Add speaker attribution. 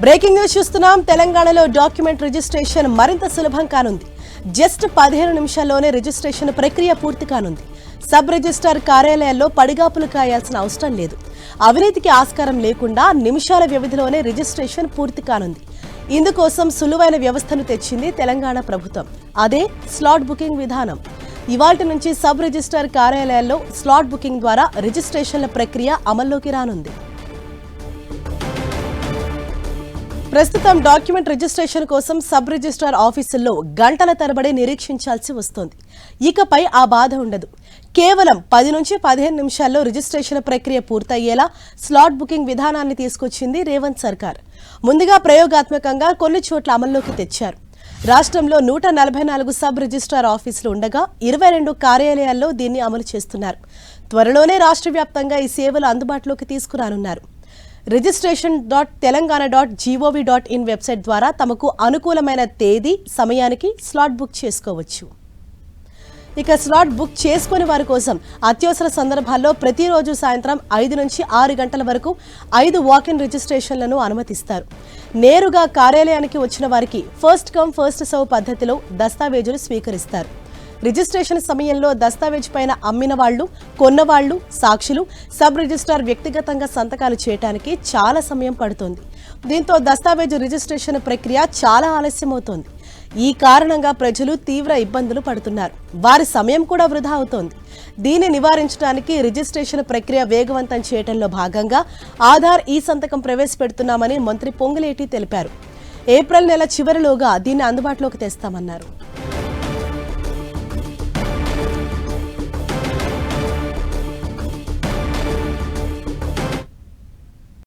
Speaker 1: Breaking news చూస్తున్నాం. తెలంగాణలో document registration మరింత సులభం కానుంది. జస్ట్ 15 నిమిషాల్లోనే రిజిస్ట్రేషన్ ప్రక్రియ పూర్తి కానుంది. సబ్ రిజిస్ట్రార్ కార్యాలయాల్లో పడిగాపులు కాయాల్సిన అవసరం లేదు. అవినీతికి ఆస్కారం లేకుండా నిమిషాల వ్యవధిలోనే రిజిస్ట్రేషన్ పూర్తి కానుంది. ఇందుకోసం సులువైన వ్యవస్థను తెచ్చింది తెలంగాణ ప్రభుత్వం. అదే స్లాట్ బుకింగ్ విధానం. ఇవాల్టి నుంచి సబ్ రిజిస్ట్రార్ కార్యాలయాల్లో స్లాట్ బుకింగ్ ద్వారా రిజిస్ట్రేషన్ల ప్రక్రియ అమల్లోకి రానుంది. ప్రస్తుతం డాక్యుమెంట్ రిజిస్ట్రేషన్ కోసం సబ్ రిజిస్ట్రార్ ఆఫీసుల్లో గంటల తరబడి నిరీక్షించాల్సి వస్తోంది. ఇకపై ఆ బాధ ఉండదు. కేవలం 10 నుంచి 15 నిమిషాల్లో రిజిస్ట్రేషన్ ప్రక్రియ పూర్తయ్యేలా స్లాట్ బుకింగ్ విధానాన్ని తీసుకొచ్చింది రేవంత్ సర్కార్. ముందుగా ప్రయోగాత్మకంగా కొన్ని చోట్ల అమల్లోకి తెచ్చారు. రాష్ట్రంలో 144 సబ్ రిజిస్ట్రార్ ఆఫీసులు ఉండగా 22 కార్యాలయాల్లో దీన్ని అమలు చేస్తున్నారు. త్వరలోనే రాష్ట్ర వ్యాప్తంగా ఈ సేవలు అందుబాటులోకి తీసుకురానున్నారు. registration.telangana.gov.in వెబ్సైట్ ద్వారా తమకు అనుకూలమైన తేదీ సమయానికి స్లాట్ బుక్ చేసుకోవచ్చు. ఇక స్లాట్ బుక్ చేసుకునే వారి కోసం అత్యవసర సందర్భాల్లో ప్రతిరోజు సాయంత్రం 5 నుంచి 6 గంటల వరకు 5 వాక్-ఇన్ రిజిస్ట్రేషన్లను అనుమతిస్తారు. నేరుగా కార్యాలయానికి వచ్చిన వారికి ఫస్ట్ కమ్ ఫస్ట్ సర్వ్ పద్ధతిలో దస్తావేజులు స్వీకరిస్తారు. రిజిస్ట్రేషన్ సమయంలో దస్తావేజ్ పైన అమ్మిన వాళ్లు, కొన్నవాళ్లు, సాక్షులు, సబ్ రిజిస్ట్రార్ వ్యక్తిగతంగా సంతకాలు చేయడానికి చాలా సమయం పడుతోంది. దీంతో దస్తావేజు రిజిస్ట్రేషన్ ప్రక్రియ చాలా ఆలస్యమవుతోంది. ఈ కారణంగా ప్రజలు తీవ్ర ఇబ్బందులు పడుతున్నారు. వారి సమయం కూడా వృధా అవుతోంది. దీన్ని నివారించడానికి రిజిస్ట్రేషన్ ప్రక్రియ వేగవంతం చేయడంలో భాగంగా ఆధార్ ఈ సంతకం ప్రవేశపెడుతున్నామని మంత్రి పొంగులేటి తెలిపారు. ఏప్రిల్ నెల చివరిలోగా దీన్ని అందుబాటులోకి తెస్తామన్నారు.